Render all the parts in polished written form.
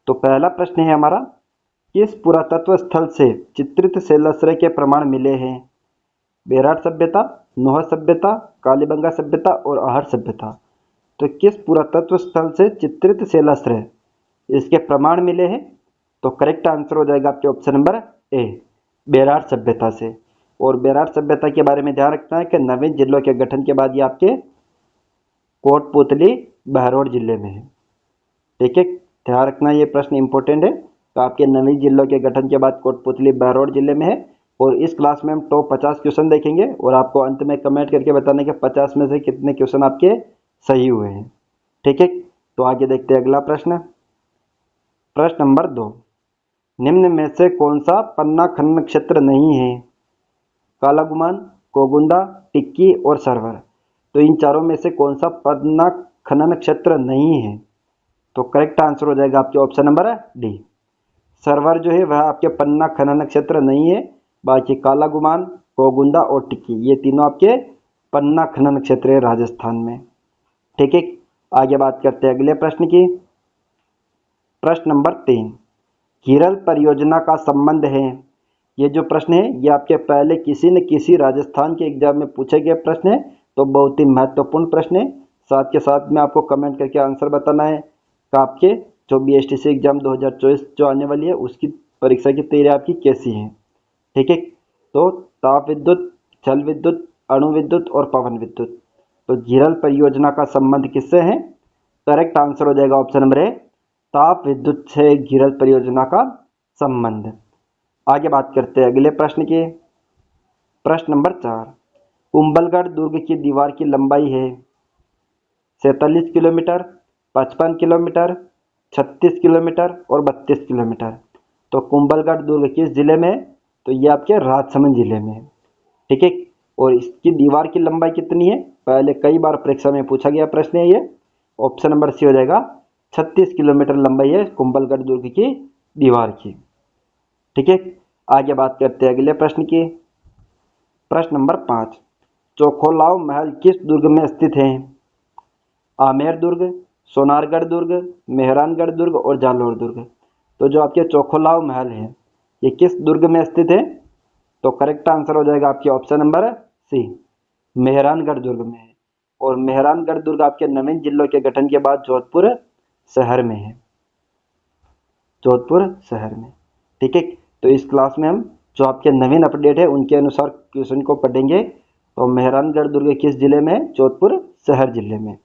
तो पहला प्रश्न है हमारा, किस पुरातत्व स्थल से चित्रित शैलाश्रय के प्रमाण मिले हैं? बेरार सभ्यता, नोह सभ्यता, कालीबंगा सभ्यता और आहर सभ्यता। तो किस पुरातत्व स्थल से चित्रित शैलाश्रय इसके प्रमाण मिले हैं? तो करेक्ट आंसर हो जाएगा आपके ऑप्शन नंबर ए, बेरार सभ्यता से। और बेरार सभ्यता के बारे में ध्यान रखना है कि नवीन जिलों के गठन के बाद ये आपके कोटपुतली बहरौड़ जिले में है। ठीक है, ध्यान रखना, ये प्रश्न इंपॉर्टेंट है। तो आपके नवीन जिलों के गठन के बाद कोटपुतली बहरौड़ जिले में है। और इस क्लास में हम टॉप 50 क्वेश्चन देखेंगे और आपको अंत में कमेंट करके बताने के 50 में से कितने क्वेश्चन आपके सही हुए हैं। ठीक है, तो आगे देखते हैं अगला प्रश्न। प्रश्न नंबर 2, निम्न में से कौन सा पन्ना खनन क्षेत्र नहीं है? कालागुमान, कोगुंदा, टिक्की और सरवर। तो इन चारों में से कौन सा पन्ना खनन क्षेत्र नहीं है? तो करेक्ट आंसर हो जाएगा आपके ऑप्शन नंबर डी, सरवर जो है वह आपके पन्ना खनन क्षेत्र नहीं है। बाकी कालागुमान, कोगुंदा और टिक्की ये तीनों आपके पन्ना खनन क्षेत्र है राजस्थान में। ठीक है, आगे बात करते हैं अगले प्रश्न की। प्रश्न नंबर 3, कीरल परियोजना का संबंध है। ये जो प्रश्न है ये आपके पहले किसी न किसी राजस्थान के एग्जाम में पूछे गए प्रश्न है, तो बहुत ही महत्वपूर्ण प्रश्न है। साथ के साथ में आपको कमेंट करके आंसर बताना है कि आपके जो BSTC एग्जाम 2024 जो आने वाली है उसकी परीक्षा की तैयारी आपकी कैसी है। ठीक है, तो ताप विद्युत, जल विद्युत, अणु विद्युत और पवन विद्युत। तो कीरल परियोजना का संबंध किससे है? करेक्ट आंसर हो जाएगा ऑप्शन नंबर ए, ताप विद्युत से कीरल परियोजना का संबंध। आगे बात करते हैं अगले प्रश्न की। प्रश्न नंबर 4, कुंभलगढ़ दुर्ग की दीवार की लंबाई है 47 किलोमीटर, 55 किलोमीटर, 36 किलोमीटर और 32 किलोमीटर। तो कुंभलगढ़ दुर्ग किस जिले में है? तो ये आपके राजसमंद जिले में है। ठीक है, और इसकी दीवार की लंबाई कितनी है? पहले कई बार परीक्षा में पूछा गया प्रश्न है ये। ऑप्शन नंबर सी हो जाएगा, 36 किलोमीटर लंबाई है कुंभलगढ़ दुर्ग की दीवार की। ठीक है, आगे बात करते हैं अगले प्रश्न की। प्रश्न नंबर 5, चोखोलाव महल किस दुर्ग में स्थित है? आमेर दुर्ग, सोनारगढ़ दुर्ग, मेहरानगढ़ दुर्ग और जालोर दुर्ग। तो जो आपके चोखोलाव महल है ये किस दुर्ग में स्थित है? तो करेक्ट आंसर हो जाएगा आपके ऑप्शन नंबर सी, मेहरानगढ़ दुर्ग में है। और मेहरानगढ़ दुर्ग आपके नवीन जिलों के गठन के बाद जोधपुर शहर में है, जोधपुर शहर में। ठीक है, तो इस क्लास में हम जो आपके नवीन अपडेट है उनके अनुसार क्वेश्चन को पढ़ेंगे। तो मेहरानगढ़ दुर्ग किस जिले में है? जोधपुर शहर जिले में।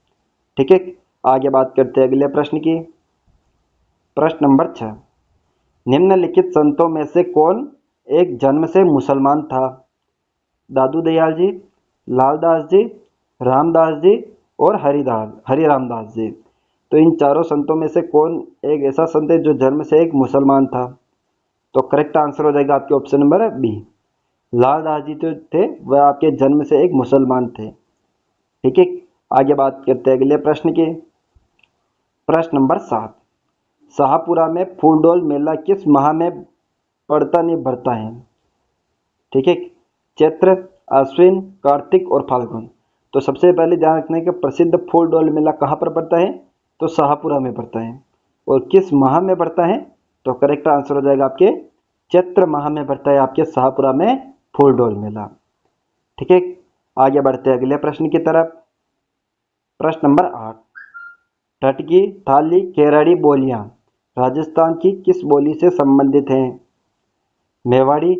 ठीक है, आगे बात करते हैं अगले प्रश्न की। प्रश्न नंबर 6, निम्नलिखित संतों में से कौन एक जन्म से मुसलमान था? दादू दयाल जी, लालदास जी, रामदास जी और हरिरामदास जी। तो इन चारों संतों में से कौन एक ऐसा संत है जो जन्म से एक मुसलमान था? तो करेक्ट आंसर हो जाएगा आपके ऑप्शन नंबर बी, लालदास जी जो थे वह आपके जन्म से एक मुसलमान थे। ठीक है, आगे बात करते हैं अगले प्रश्न की। प्रश्न नंबर 7, शाहपुरा में फूलडोल मेला किस माह में पड़ता नहीं भरता है? ठीक है, चैत्र, अश्विन, कार्तिक और फाल्गुन। तो सबसे पहले ध्यान रखना है कि प्रसिद्ध फूलडोल मेला कहाँ पर पड़ता है? तो शाहपुरा में पड़ता है। और किस माह में पड़ता है? तो करेक्ट आंसर हो जाएगा आपके चैत्र माह में पड़ता है आपके शाहपुरा में फूलडोल मेला। ठीक है, आगे बढ़ते हैं अगले प्रश्न की तरफ। प्रश्न नंबर 8, टटकी, थाली, केरड़ी बोलियां राजस्थान की किस बोली से संबंधित हैं? मेवाड़ी,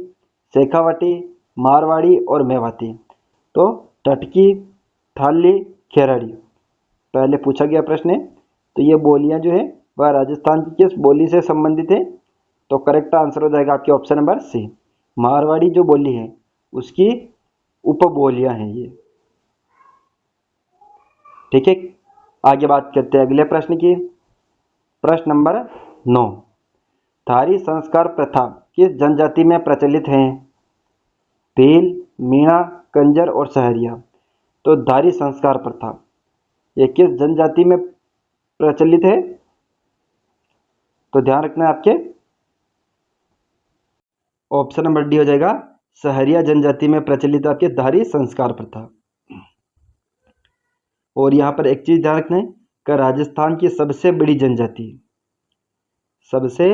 शेखावटी, मारवाड़ी और मेवाती। तो टटकी, थाली, केरड़ी पहले पूछा गया प्रश्न है। तो ये बोलियां जो है वह राजस्थान की किस बोली से संबंधित है? तो करेक्ट आंसर हो जाएगा आपके ऑप्शन नंबर सी, मारवाड़ी जो बोली है उसकी उपबोलियां हैं ये। ठीक है, आगे बात करते हैं अगले प्रश्न की। प्रश्न नंबर 9, धारी संस्कार प्रथा किस जनजाति में प्रचलित है? भील, मीणा, कंजर और सहरिया। तो धारी संस्कार प्रथा ये किस जनजाति में प्रचलित है? तो ध्यान रखना है आपके ऑप्शन नंबर डी हो जाएगा, सहरिया जनजाति में प्रचलित आपके धारी संस्कार प्रथा। और यहाँ पर एक चीज ध्यान रखना है कि राजस्थान की सबसे बड़ी जनजाति सबसे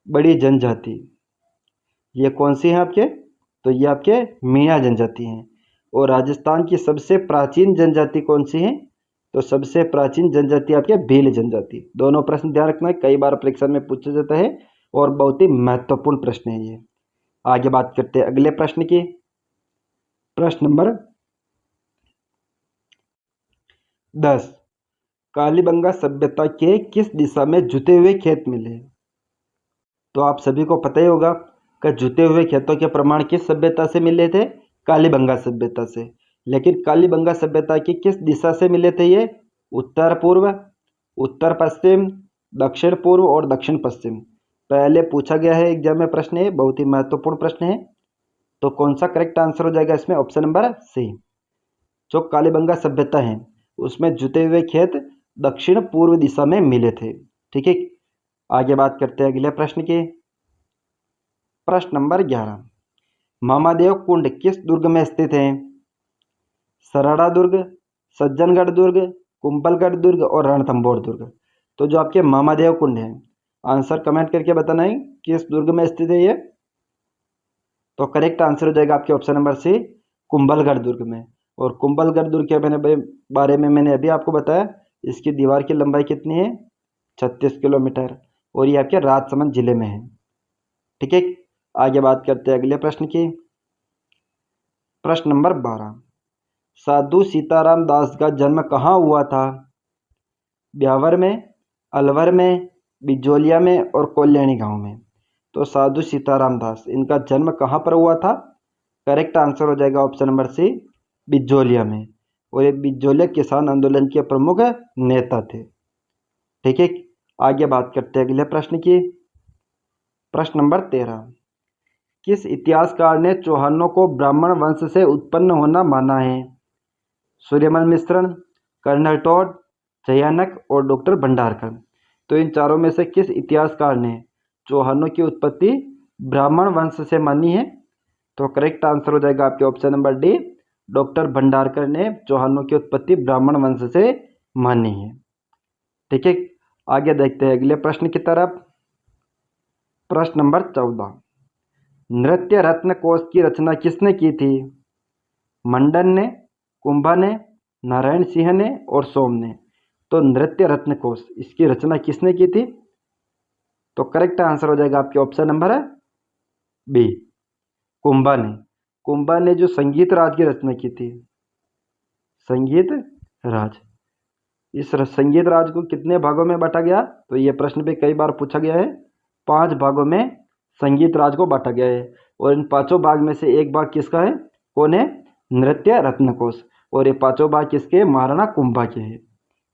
बड़ी जनजाति ये कौन सी है आपके? तो ये आपके मीणा जनजाति हैं। और राजस्थान की सबसे प्राचीन जनजाति कौन सी है? तो सबसे प्राचीन जनजाति आपके भील जनजाति। दोनों प्रश्न ध्यान रखना है, कई बार परीक्षा में पूछा जाता है और बहुत ही महत्वपूर्ण प्रश्न है ये। आगे बात करते हैं अगले प्रश्न की। प्रश्न नंबर 10, कालीबंगा सभ्यता के किस दिशा में जुते हुए खेत मिले? तो आप सभी को पता ही होगा कि जुते हुए खेतों के प्रमाण किस सभ्यता से मिले थे? कालीबंगा सभ्यता से। लेकिन कालीबंगा सभ्यता की किस दिशा से मिले थे ये? उत्तर पूर्व, उत्तर पश्चिम, दक्षिण पूर्व और दक्षिण पश्चिम। पहले पूछा गया है एग्जाम में प्रश्न है, बहुत ही महत्वपूर्ण प्रश्न है। तो कौन सा करेक्ट आंसर हो जाएगा इसमें? Option number C. जो कालीबंगा सभ्यता है उसमें जुते हुए खेत दक्षिण पूर्व दिशा में मिले थे। ठीक है, आगे बात करते हैं अगले प्रश्न की। प्रश्न नंबर 11, मामादेव कुंड किस दुर्ग में स्थित है? सरड़ा दुर्ग, सज्जनगढ़ दुर्ग, कुंभलगढ़ दुर्ग और रणथंभौर दुर्ग। तो जो आपके मामादेव कुंड है, आंसर कमेंट करके बताना है किस दुर्ग में स्थित है ये। तो करेक्ट आंसर हो जाएगा आपके ऑप्शन नंबर सी, कुंभलगढ़ दुर्ग में। और कुंभलगढ़ दुर्ग के बारे में मैंने अभी आपको बताया, इसकी दीवार की लंबाई कितनी है? 36 किलोमीटर और ये आपके राजसमंद जिले में है। ठीक है, आगे बात करते हैं अगले प्रश्न की। प्रश्न नंबर 12, साधु सीताराम दास का जन्म कहाँ हुआ था? ब्यावर में, अलवर में, बिजोलिया में और कोल्याणी गांव में। तो साधु सीताराम दास, इनका जन्म कहाँ पर हुआ था? करेक्ट आंसर हो जाएगा ऑप्शन नंबर सी, बिजोलिया में। और ये बिजोलिया किसान आंदोलन के प्रमुख नेता थे। ठीक है, आगे बात करते हैं अगले प्रश्न की। प्रश्न नंबर 13, किस इतिहासकार ने चौहानों को ब्राह्मण वंश से उत्पन्न होना माना है? सूर्यमल मिश्रण, कर्नल टॉड, जयानक और डॉक्टर भंडारकर। तो इन चारों में से किस इतिहासकार ने चौहानों की उत्पत्ति ब्राह्मण वंश से मानी है? तो करेक्ट आंसर हो जाएगा आपके option number D, doctor Bhandarkar ने चौहानों की उत्पत्ति ब्राह्मण वंश से मानी है। ठीक है, आगे देखते हैं अगले प्रश्न की तरफ। प्रश्न नंबर 14, नृत्य रत्न कोश की रचना किसने की थी? मंडन ने, कुंभा ने, नारायण सिंह ने और सोम ने। तो नृत्य रत्न कोश, इसकी रचना किसने की थी? तो करेक्ट आंसर हो जाएगा आपके ऑप्शन नंबर है बी, कुंभा ने। कुंभा ने जो संगीत राज की रचना की थी, संगीत राज। इस संगीत राज को कितने भागों में बांटा गया? तो ये प्रश्न भी कई बार पूछा गया है। 5 भागों में संगीत राज को बांटा गया है और इन 5 भाग में से एक भाग किसका है? कौन है? नृत्य रत्न कोश। और ये 5 भाग किसके? महाराणा कुंभा के हैं।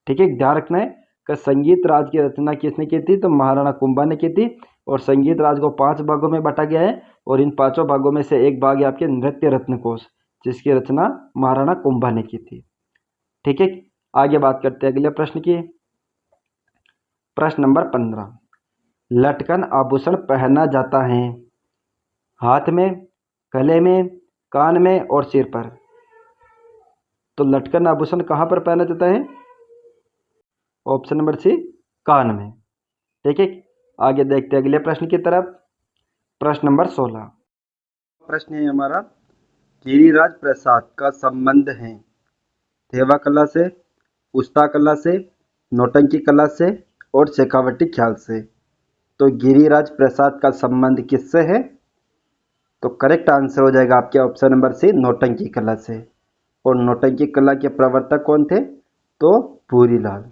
ठीक है, ध्यान रखना है कि संगीत राज की रचना किसने की थी? तो महाराणा कुंभा ने की थी। और संगीत राज को 5 भागों में बांटा गया है और इन 5 भागों में से एक भाग है आपके नृत्य रत्न कोश, जिसकी रचना महाराणा कुंभा ने की थी। ठीक है, आगे बात करते हैं अगले प्रश्न की। प्रश्न नंबर 15, लटकन आभूषण पहना जाता है हाथ में, गले में, कान में और सिर पर। तो लटकन आभूषण कहाँ पर पहना जाता है? ऑप्शन नंबर सी, कान में। ठीक है, आगे देखते हैं अगले प्रश्न की तरफ। प्रश्न नंबर 16, प्रश्न है हमारा, गिरिराज प्रसाद का संबंध है थेवा कला से, उस्ता कला से, नौटंकी कला से और शेखावटी ख्याल से। तो गिरिराज प्रसाद का संबंध किससे है? तो करेक्ट आंसर हो जाएगा आपके ऑप्शन नंबर सी, नौटंकी कला से। और नौटंकी कला के प्रवर्तक कौन थे? तो भूरीलाल।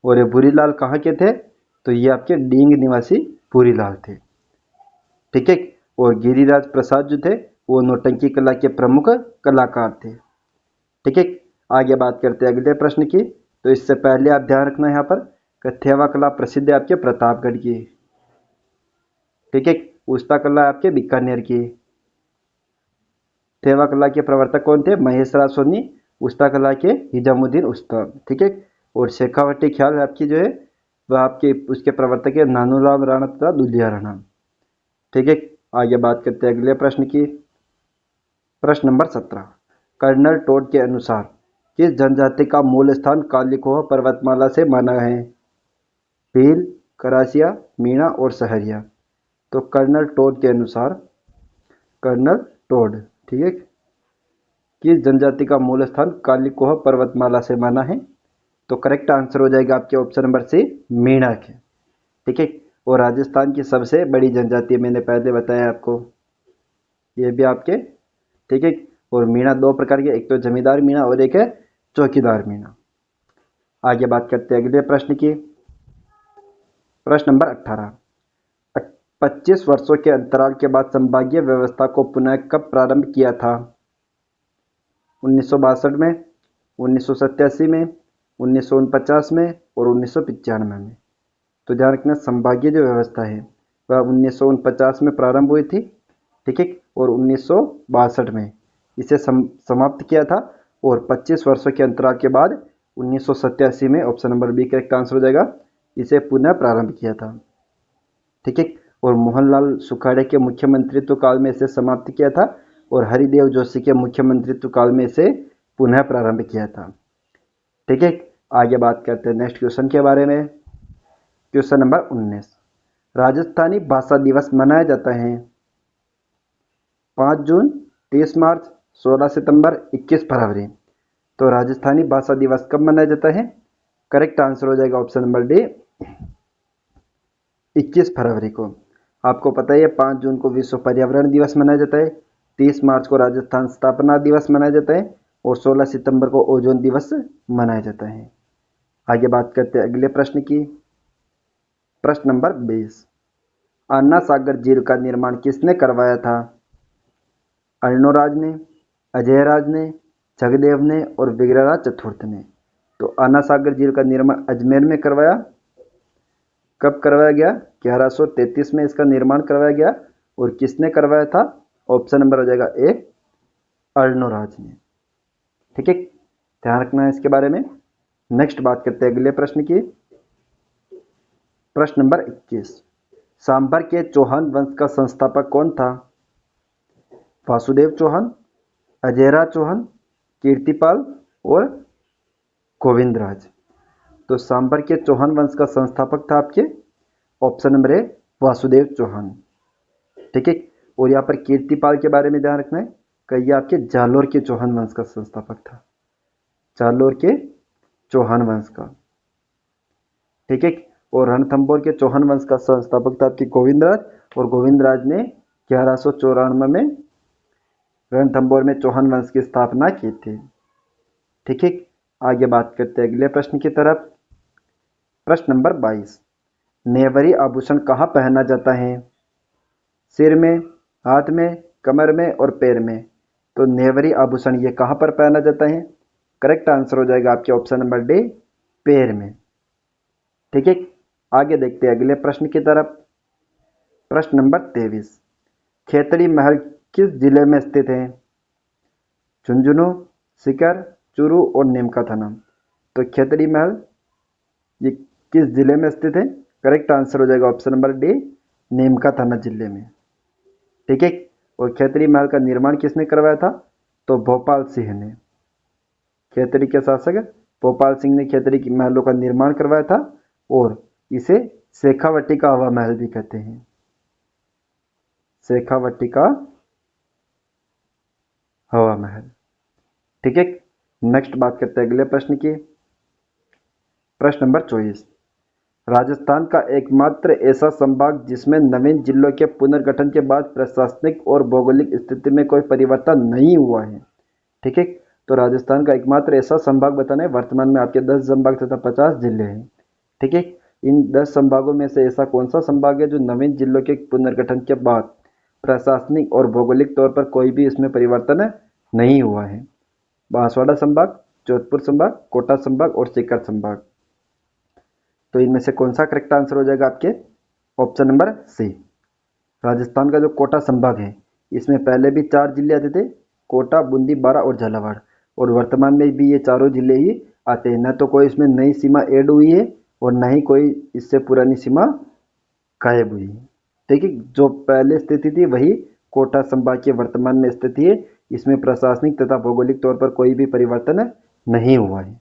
और ये भूरीलाल कहाँ के थे? तो ये आपके डींग निवासी भूरीलाल थे। ठीक है, और गिरिराज प्रसाद जो थे वो नौटंकी कला के प्रमुख कलाकार थे। ठीक है, आगे बात करते हैं अगले प्रश्न की। तो इससे पहले आप ध्यान रखना यहाँ पर कि थेवा कला प्रसिद्ध है आपके प्रतापगढ़ की। ठीक है, उस्ता कला आपके बीकानेर की। थेवा कला के प्रवर्तक कौन थे? महेश सोनी। उस्ता कला के हिजामुद्दीन उस्ता। ठीक है, और शेखावटी ख्याल आपकी जो है वह आपके उसके प्रवर्तक है नानूराम राणा तथा दुलिया राणा। ठीक है, आगे बात करते हैं अगले प्रश्न की। प्रश्न नंबर 17, कर्नल टॉड के अनुसार किस जनजाति का मूल स्थान कालीकोह पर्वतमाला से माना है? भील, करासिया, मीणा और सहरिया। तो कर्नल टोड के अनुसार कर्नल टोड, ठीक है, किस जनजाति का मूल स्थान कालीकोह पर्वतमाला से माना है? तो करेक्ट आंसर हो जाएगा आपके ऑप्शन नंबर सी, मीणा के, ठीक है। और राजस्थान की सबसे बड़ी जनजाति मैंने पहले बताया आपको, ये भी आपके, ठीक है। और मीणा दो प्रकार के, एक तो जमींदार मीणा और एक है चौकीदार मीणा। आगे बात करते हैं अगले प्रश्न की। प्रश्न नंबर 18, 25 वर्षों के अंतराल के बाद संभागीय व्यवस्था को पुनः कब प्रारंभ किया था? 1962 में, 1987 में, 1949 में और 1995 में। तो ध्यान रखना, संभागीय जो व्यवस्था है वह 1949 में प्रारंभ हुई थी, ठीक है, और 1962 में इसे समाप्त किया था, और 25 वर्षों के अंतराल के बाद 1987 में, option number B correct answer हो जाएगा, इसे पुनः प्रारंभ किया था, ठीक है। और मोहनलाल सुखाड़े के मुख्यमंत्रित्व काल में इसे समाप्त किया था, और हरिदेव जोशी के मुख्यमंत्रित्व काल में इसे पुनः प्रारंभ किया था, ठीक है। आगे बात करते हैं नेक्स्ट क्वेश्चन के बारे में। क्वेश्चन नंबर 19, राजस्थानी भाषा दिवस मनाया जाता है 5 जून, 30 मार्च, 16 सितंबर, 21 फरवरी। तो राजस्थानी भाषा दिवस कब मनाया जाता है? करेक्ट आंसर हो जाएगा ऑप्शन नंबर डी, 21 फरवरी को। आपको पता है 5 जून को विश्व पर्यावरण दिवस मनाया जाता है, 30 मार्च को राजस्थान स्थापना दिवस मनाया जाता है, और 16 सितंबर को ओजोन दिवस मनाया जाता है। आगे बात करते हैं अगले प्रश्न की। प्रश्न नंबर 20, अन्ना सागर झील का निर्माण किसने करवाया था? अर्णोराज ने, अजयराज ने, जगदेव ने और विग्रहराज चतुर्थ ने। तो अन्ना सागर झील का निर्माण अजमेर में करवाया। कब करवाया गया? 1133 में इसका निर्माण करवाया गया। और किसने करवाया था? ऑप्शन नंबर हो जाएगा ए, अर्णोराज ने, ठीक है। ध्यान रखना है इसके बारे में। नेक्स्ट बात करते हैं अगले प्रश्न की। प्रश्न नंबर 21, सांभर के चौहान वंश का संस्थापक कौन था? वासुदेव चौहान, अजयराज चौहान, कीर्तिपाल और गोविंदराज। तो सांभर के चौहान वंश का संस्थापक था आपके option number A, Vasudev Chauhan, ठीक है। और यहाँ पर कीर्तिपाल के बारे में ध्यान रखना है कि ये आपके जालोर के चौहान वंश का संस्थापक था, जालोर के चौहान वंश का, ठीक है। और रणथंभौर के चौहान वंश का संस्थापक था आपके गोविंदराज, और गोविंदराज ने 1194 में रणथंभौर में चौहान वंश की स्थापना की थी, ठीक है। आगे बात करते हैं अगले प्रश्न की तरफ। प्रश्न नंबर 22, नेवरी आभूषण कहाँ पहना जाता है? सिर में, हाथ में, कमर में और पैर में। तो नेवरी आभूषण ये कहाँ पर पहना जाता है? करेक्ट आंसर हो जाएगा आपके ऑप्शन नंबर डी, पैर में, ठीक है। आगे देखते हैं अगले प्रश्न की तरफ। प्रश्न नंबर 23, खेतड़ी महल किस जिले में स्थित है? झुंझुनू, सीकर, चूरू और नीमका थाना। तो खेतड़ी महल ये किस जिले में स्थित है? करेक्ट आंसर हो जाएगा ऑप्शन नंबर डी, नीमका थाना जिले में, ठीक है। और खेतड़ी महल का निर्माण किसने करवाया था? तो भोपाल सिंह ने, खेतड़ी के शासक भोपाल सिंह ने खेतड़ी की महलों का निर्माण करवाया था, और इसे शेखावटी का हवा महल भी कहते हैं, शेखावटी का हवा महल, ठीक है। नेक्स्ट बात करते हैं अगले प्रश्न की। प्रश्न नंबर 24, राजस्थान का एकमात्र ऐसा संभाग जिसमें नवीन जिलों के पुनर्गठन के बाद प्रशासनिक और भौगोलिक स्थिति में कोई परिवर्तन नहीं हुआ है, ठीक है। तो राजस्थान का एकमात्र ऐसा संभाग बताना है। वर्तमान में आपके 10 संभाग तथा 50 जिले हैं, ठीक है। इन 10 संभागों में से ऐसा कौन सा संभाग है जो नवीन जिलों के पुनर्गठन के बाद प्रशासनिक और भौगोलिक तौर पर कोई भी इसमें परिवर्तन नहीं हुआ है? बांसवाड़ा संभाग, जोधपुर संभाग, कोटा संभाग और सीकर संभाग। तो इनमें से कौन सा करेक्ट आंसर हो जाएगा आपके? ऑप्शन नंबर सी, राजस्थान का जो कोटा संभाग है इसमें पहले भी 4 जिले आते थे, कोटा, बूंदी, बारा और झालावाड़, और वर्तमान में भी ये चारों जिले ही आते हैं। न तो कोई इसमें नई सीमा ऐड हुई है और न ही कोई इससे पुरानी सीमा गायब हुई है, ठीक है। जो पहले स्थिति थी वही कोटा संभाग की वर्तमान में स्थिति है। इसमें प्रशासनिक तथा भौगोलिक तौर पर कोई भी परिवर्तन नहीं हुआ है,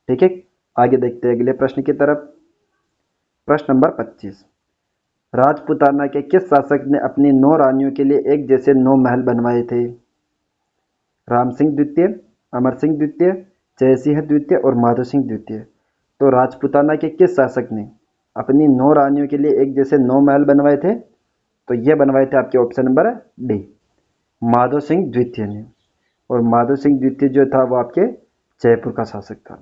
ठीक है। आगे देखते हैं अगले प्रश्न की तरफ। प्रश्न नंबर 25, राजपूताना के किस शासक ने अपनी 9 रानियों के लिए एक जैसे 9 महल बनवाए थे? राम सिंह द्वितीय, अमर सिंह द्वितीय, जयसिंह द्वितीय और माधो सिंह द्वितीय। तो राजपूताना के किस शासक ने अपनी 9 रानियों के लिए एक जैसे 9 महल बनवाए थे? तो ये बनवाए थे आपके option number D, Madho Singh द्वितीय ने। और माधो सिंह द्वितीय जो था वो आपके जयपुर का शासक था।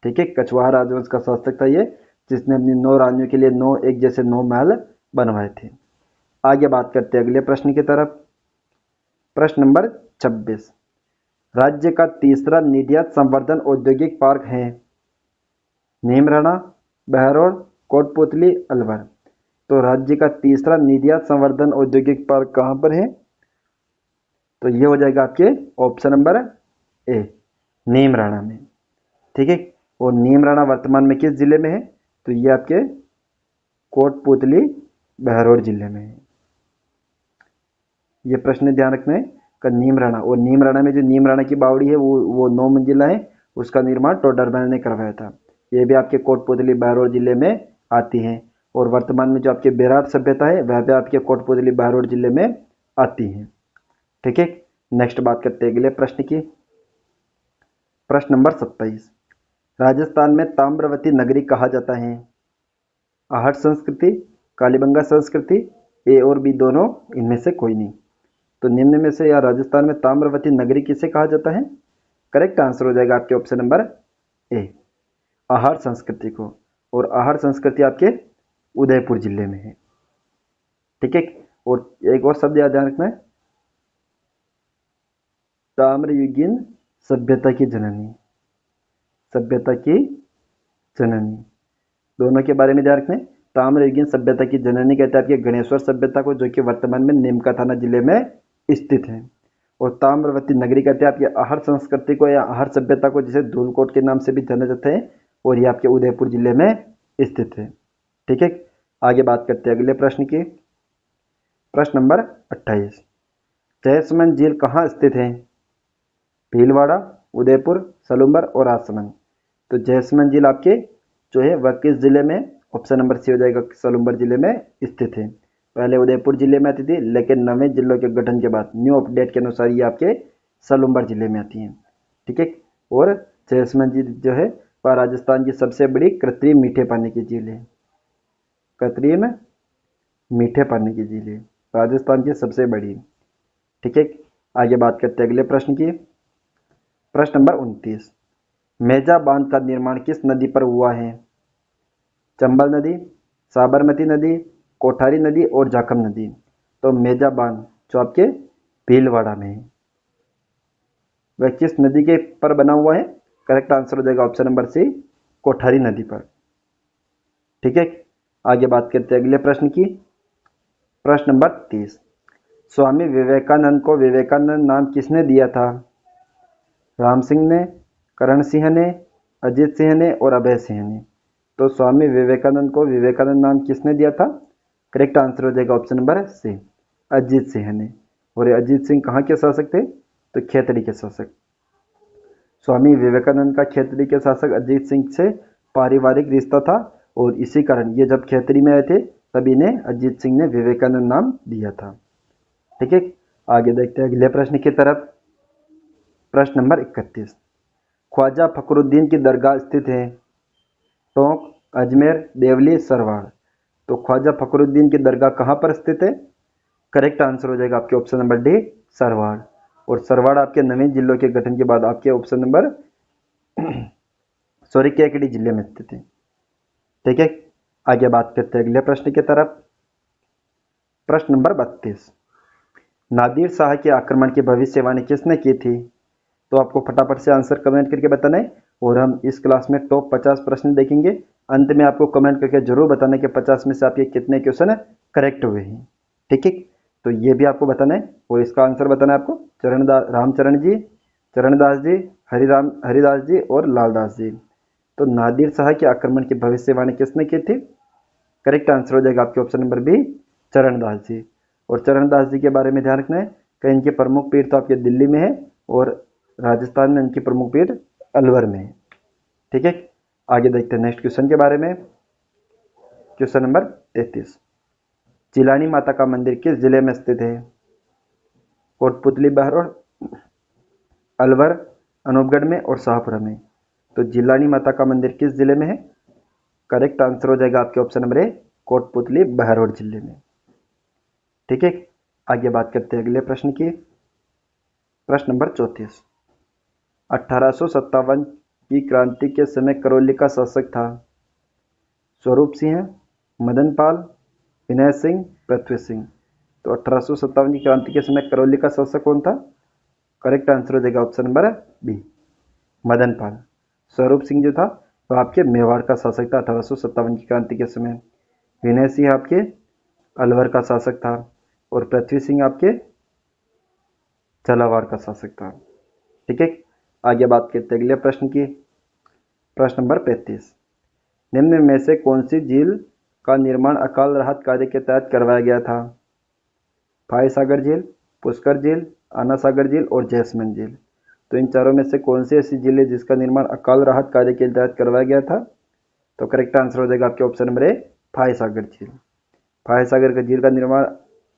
ठीक है, कछवाहा राजवंश का शासक था ये, जिसने अपनी 9 रानियों के लिए 9 एक जैसे 9 महल बनवाए थे। आगे बात करते हैं अगले प्रश्न की तरफ। प्रश्न नंबर 26, राज्य का तीसरा निर्यात संवर्धन औद्योगिक पार्क है? नीमराणा, बहरौल, कोटपुतली, अलवर। तो राज्य का तीसरा निर्यात संवर्धन औद्योगिक पार्क कहाँ पर है? तो ये हो जाएगा आपके ऑप्शन नंबर ए, नीमराणा में। ठीक है, और नीमराणा वर्तमान में किस जिले में है? तो ये आपके कोटपुतली, बहरौल जिले में है। ये प्रश्न ध्यान रखना है कि नीमराणा, और नीमराणा में जो नीमराणा की बावड़ी है वो 9 मंजिला है, उसका निर्माण टोडरमल ने करवाया था। ये भी आपके कोटपुतली, बहरौल जिले में आती है। और वर्तमान में जो आपके बेराट सभ्यता है वह भी आपके कोटपुतली, बहरौल जिले में आती है। ठीक है, नेक्स्ट बात करते हैं अगले प्रश्न की। प्रश्न नंबर 27, राजस्थान में ताम्रवती नगरी कहा जाता है? आहट संस्कृति, कालीबंगा संस्कृति, ए और बी दोनों, इनमें से कोई नहीं। तो निम्न में से या राजस्थान में ताम्रवती नगरी किसे कहा जाता है? करेक्ट आंसर हो जाएगा आपके ऑप्शन नंबर ए, आहट संस्कृति को। और आहट संस्कृति आपके उदयपुर जिले में है। ठीक है, और एक और शब्द याद रखना है, ताम्रयुगीन सभ्यता की जननी, सभ्यता की जननी, दोनों के बारे में ध्यान रखना है। ताम्रयुगीन सभ्यता की जननी कहते हैं आपके गणेश्वर सभ्यता को, जो कि वर्तमान में नीमका थाना जिले में स्थित है। और ताम्रवती नगरी कहते हैं आपके आहट संस्कृति को या आहट सभ्यता को, जिसे धूलकोट के नाम से भी जाना जाता है, और ये आपके उदयपुर जिले में स्थित है। ठीक है, आगे बात करते हैं अगले प्रश्न की। प्रश्न नंबर 28, जयसमंद झील कहाँ स्थित है? भीलवाड़ा, उदयपुर, सलूम्बर और राजसमंद। तो जयसमंद झील आपके जो है वह किस जिले में? ऑप्शन नंबर सी हो जाएगा, सलूम्बर जिले में स्थित है। पहले उदयपुर जिले में आती थी, लेकिन नवे जिलों के गठन के बाद न्यू अपडेट के अनुसार ये आपके सलूम्बर जिले में आती हैं। ठीक है, और जयसमंद झील जो है वह राजस्थान की सबसे बड़ी कृत्रिम मीठे पानी की झील है। कृत्रिम मीठे पानी की झील है, राजस्थान की सबसे बड़ी। ठीक है, आगे बात करते हैं अगले प्रश्न की। प्रश्न नंबर 29, मेजा बांध का निर्माण किस नदी पर हुआ है? चंबल नदी, साबरमती नदी, कोठारी नदी और जाखम नदी। तो मेजा बांध जो आपके भीलवाड़ा में है वह किस नदी के पर बना हुआ है? करेक्ट आंसर हो जाएगा ऑप्शन नंबर सी, कोठारी नदी पर। ठीक है, आगे बात करते हैं अगले प्रश्न की। प्रश्न नंबर 30, स्वामी विवेकानंद को विवेकानंद नाम किसने दिया था? राम सिंह ने, करण सिंह ने, अजीत सिंह ने और अभय सिंह ने। तो स्वामी विवेकानंद को विवेकानंद नाम किसने दिया था? करेक्ट आंसर हो जाएगा option number C, Ajit Singh ने। और अजीत सिंह कहाँ के शासक थे? तो खेतड़ी के शासक। स्वामी विवेकानंद का खेतड़ी के शासक अजीत सिंह से पारिवारिक रिश्ता था, और इसी कारण ये जब खेतड़ी में आए थे तभी इन्हें अजीत सिंह ने विवेकानंद नाम दिया था। ठीक है, आगे देखते हैं अगले प्रश्न की तरफ। प्रश्न नंबर 31, ख्वाजा फखरुद्दीन की दरगाह स्थित है? टोंक, अजमेर, देवली, सरवाड़। तो ख्वाजा फखरुद्दीन की दरगाह कहाँ पर स्थित है? करेक्ट आंसर हो जाएगा आपके ऑप्शन नंबर डी, सरवाड़। और सरवाड़ आपके नवीन जिलों के गठन के बाद आपके ऑप्शन नंबर केकड़ी जिले में स्थित है। ठीक है, आगे बात करते हैं अगले प्रश्न की तरफ। प्रश्न नंबर 32, नादिर शाह के आक्रमण की भविष्यवाणी किसने की थी? तो आपको फटाफट से आंसर कमेंट करके बताना है, और हम इस क्लास में टॉप 50 प्रश्न देखेंगे। अंत में आपको कमेंट करके जरूर बताना कि 50 में से आपके कितने क्वेश्चन करेक्ट हुए हैं। ठीक है, तो ये भी आपको बताना है, और इसका आंसर बताना है आपको रामचरण जी, चरणदास जी, हरिदास जी और लालदास जी। तो नादिर शाह के आक्रमण की भविष्यवाणी किसने की थी? करेक्ट आंसर हो जाएगा आपके ऑप्शन नंबर बी, चरणदास जी। और चरणदास जी के बारे में ध्यान रखना है कि इनके प्रमुख पीठ तो आपके दिल्ली में है, और राजस्थान में इनकी प्रमुख पीठ अलवर में है। ठीक है, आगे देखते हैं नेक्स्ट क्वेश्चन के बारे में। क्वेश्चन नंबर 33, जिलानी माता का मंदिर किस जिले में स्थित है? कोटपुतली, बहरोड, अलवर, अनूपगढ़ में और शाहपुरा में। तो जिलानी माता का मंदिर किस जिले में है? करेक्ट आंसर हो जाएगा आपके ऑप्शन नंबर ए, कोटपुतली, बहरोड जिले में। ठीक है, आगे बात करते हैं अगले प्रश्न की। प्रश्न नंबर 34, 1857 की क्रांति के समय करौली का शासक था? स्वरूप सिंह, मदन पाल, विनय सिंह, पृथ्वी सिंह। तो 1857 की क्रांति के समय करौली का शासक कौन था? करेक्ट आंसर हो जाएगा ऑप्शन नंबर बी, मदन पाल। स्वरूप सिंह जो था वह आपके मेवाड़ का शासक था 1857 की क्रांति के समय। विनय सिंह आपके अलवर का शासक था और पृथ्वी सिंह आपके झालावाड़ का शासक था। ठीक है, आगे बात करते हैं अगले प्रश्न की। प्रश्न नंबर 35, निम्न में से कौन सी झील का निर्माण अकाल राहत कार्य के तहत करवाया गया था? फाय सागर झील, पुष्कर झील, आना सागर झील और जैसमिन झील। तो इन चारों में से कौन सी ऐसी झील है जिसका निर्माण अकाल राहत कार्य के तहत करवाया गया था? तो करेक्ट आंसर हो जाएगा आपके ऑप्शन नंबर ए, फाय सागर झील। फाय सागर का झील का निर्माण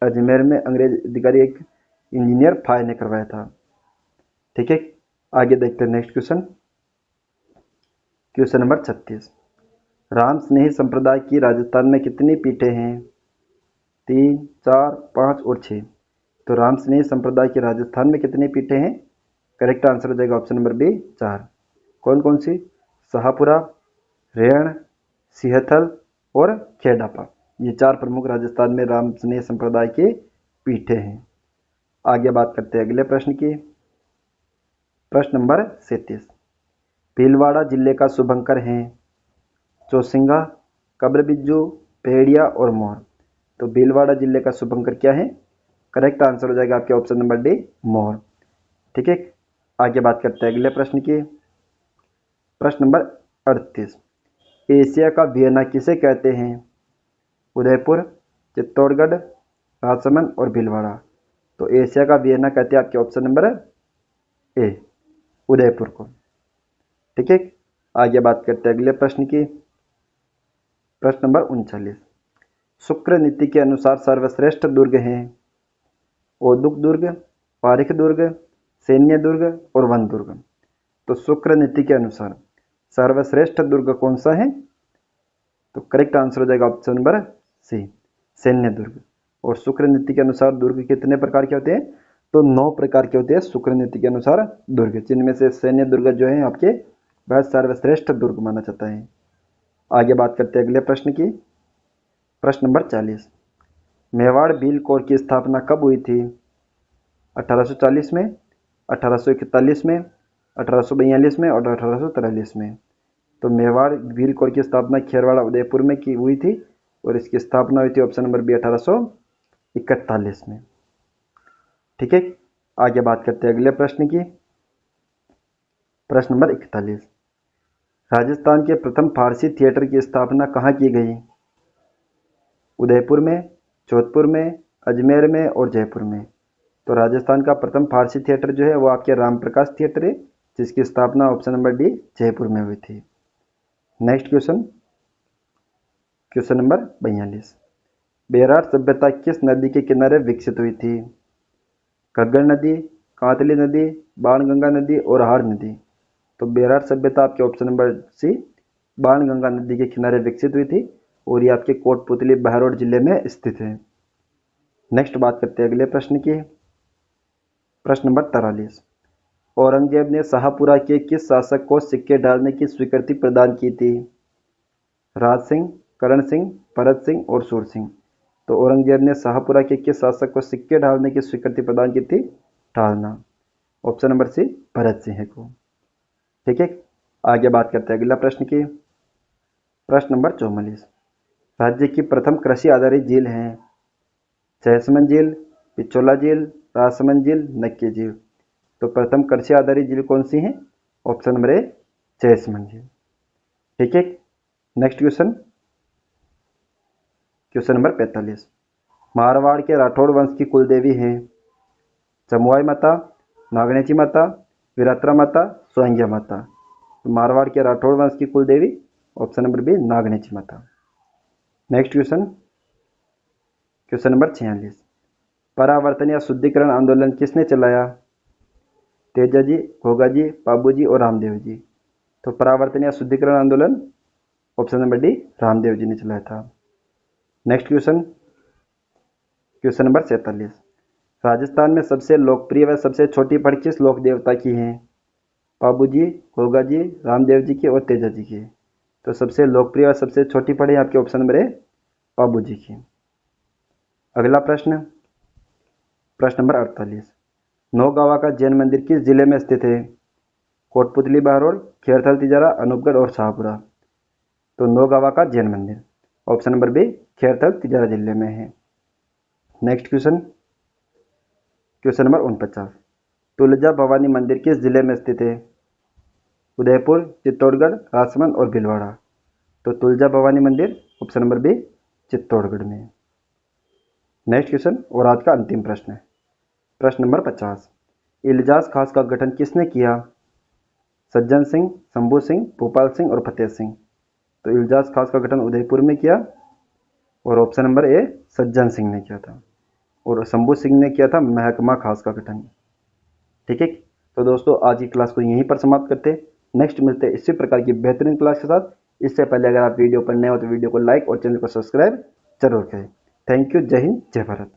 अजमेर में अंग्रेज अधिकारी एक इंजीनियर फाय ने करवाया था। ठीक है, आगे देखते हैं next question. Question number 36, Ram Snehi संप्रदाय की राजस्थान में कितनी पीठें हैं? 3, 4, 5 और 6। तो राम स्नेही संप्रदाय की राजस्थान में कितनी पीठें हैं? करेक्ट आंसर हो जाएगा ऑप्शन नंबर बी, 4। कौन कौन सी? शाहपुरा, रेण, सिहथल और खेड़ापा। ये 4 प्रमुख राजस्थान में राम स्नेही संप्रदाय की पीठें हैं। आगे बात करते हैं अगले प्रश्न की। प्रश्न नंबर 37, भीलवाड़ा जिले का शुभंकर हैं चौसिंगा, कब्रबिज्जू, भेड़िया और मोर। तो भीलवाड़ा जिले का शुभंकर क्या है? करेक्ट आंसर हो जाएगा आपके ऑप्शन नंबर डी, मोर। ठीक है, आगे बात करते हैं अगले प्रश्न की। प्रश्न नंबर 38, एशिया का वियना किसे कहते हैं? उदयपुर, चित्तौड़गढ़, राजसमंद और भीलवाड़ा। तो एशिया का वियना कहते हैं आपके ऑप्शन नंबर ए, उदयपुर को। ठीक है, आगे बात करते हैं अगले प्रश्न की। प्रश्न नंबर 39, शुक्र नीति के अनुसार सर्वश्रेष्ठ दुर्ग हैं औदुक दुर्ग, पारिख दुर्ग, सैन्य दुर्ग और वन दुर्ग। तो शुक्र नीति के अनुसार सर्वश्रेष्ठ दुर्ग कौन सा है? तो करेक्ट आंसर हो जाएगा ऑप्शन नंबर सी, सैन्य दुर्ग। और शुक्र नीति के अनुसार दुर्ग कितने प्रकार के होते हैं? तो 9 प्रकार के होते हैं शुक्र नीति के अनुसार दुर्ग, जिनमें से सैन्य दुर्ग जो है आपके वह सर्वश्रेष्ठ दुर्ग माना जाता है। आगे बात करते हैं अगले प्रश्न की। प्रश्न नंबर 40, मेवाड़ भील कोर की स्थापना कब हुई थी? 1840 में, 1841 में, 1842 में और 1843 में। तो मेवाड़ भील कोर की स्थापना खेरवाड़ा उदयपुर में की हुई थी और इसकी स्थापना हुई थी ऑप्शन नंबर बी 1841 में। ठीक है, आगे बात करते हैं अगले प्रश्न की। प्रश्न नंबर 41, राजस्थान के प्रथम फारसी थिएटर की स्थापना कहाँ की गई? उदयपुर में, जोधपुर में, अजमेर में और जयपुर में। तो राजस्थान का प्रथम फारसी थिएटर जो है वो आपके रामप्रकाश थिएटर है, जिसकी स्थापना ऑप्शन नंबर डी जयपुर में हुई थी। Next question, question number 42, Berar सभ्यता किस नदी के किनारे विकसित हुई थी? घग्गर नदी, कांतली नदी, बाणगंगा नदी और हार नदी। तो बेरार सभ्यता आपके ऑप्शन नंबर सी, बाणगंगा नदी के किनारे विकसित हुई थी और ये आपके कोटपुतली, बहरोड जिले में स्थित है। नेक्स्ट बात करते हैं अगले प्रश्न की। प्रश्न नंबर 43, औरंगजेब ने शाहपुरा के किस शासक को सिक्के डालने की स्वीकृति प्रदान की थी? राज सिंह, करण सिंह, भरत सिंह और सूर सिंह। तो औरंगजेब ने शाहपुरा के किस शासक को सिक्के डालने की स्वीकृति प्रदान की थी? डालना, option number C, Bharat Singh को। ठीक है, आगे बात करते हैं अगला प्रश्न की। प्रश्न नंबर 44, राज्य की प्रथम कृषि आधारित झील है जैसमंद झील, पिछोला झील, राजसमंद झील, नक्की झील। तो प्रथम कृषि आधारित झील कौन सी है? ऑप्शन नंबर ए, जैसमंद झील। ठीक है, next question, question number 45, Marwar के राठौड़ वंश की कुलदेवी हैं जमुआई माता, नागणेची माता, विरात्रा माता, सोहंगिया माता। तो मारवाड़ के राठौड़ वंश की कुलदेवी ऑप्शन नंबर बी, नागणेची माता। नेक्स्ट क्वेश्चन, क्वेश्चन नंबर 46, परावर्तन या शुद्धिकरण आंदोलन किसने चलाया? तेजा जी, घोगा जी, बाबू जी और रामदेव जी। तो परावर्तन या शुद्धिकरण आंदोलन option number D Ramdev ji ने चलाया था। Next question, question number 47, Rajasthan में सबसे लोकप्रिय व सबसे छोटी पहाड़ी किस लोक देवता की है? बाबू जी, घोगा जी, रामदेव जी की और तेजा जी की। तो सबसे लोकप्रिय और सबसे छोटी पहाड़ी आपके ऑप्शन नंबर ए बाबू जी की। अगला प्रश्न, प्रश्न नंबर 48, नौगावा का जैन मंदिर किस जिले में स्थित है? कोटपुतली बहरोड, खेरथल तिजारा, अनूपगढ़ और शाहपुरा। तो नौगावा का जैन मंदिर option number B Khairthal Tijara जिले में है। Next question, question number 49, Tulja Bhavani मंदिर किस जिले में स्थित है? उदयपुर, चित्तौड़गढ़, राजसमंद और भीलवाड़ा। तो तुलजा भवानी मंदिर ऑप्शन नंबर बी चित्तौड़गढ़ में। नेक्स्ट क्वेश्चन और आज का अंतिम प्रश्न है, प्रश्न नंबर 50, इल्जाज खास का गठन किसने किया? सज्जन सिंह, शंभू सिंह, भोपाल सिंह और फतेह सिंह। तो इल्जाज खास का गठन उदयपुर में किया और ऑप्शन नंबर ए सज्जन सिंह ने किया था और शंभू सिंह ने किया था महकमा खास का गठन। ठीक है, तो दोस्तों आज की क्लास को यहीं पर समाप्त करते हैं। नेक्स्ट मिलते हैं इसी प्रकार की बेहतरीन क्लास के साथ। इससे पहले अगर आप वीडियो पर नए हो तो वीडियो को लाइक और चैनल को सब्सक्राइब जरूर करें। थैंक यू, जय हिंद, जय भारत।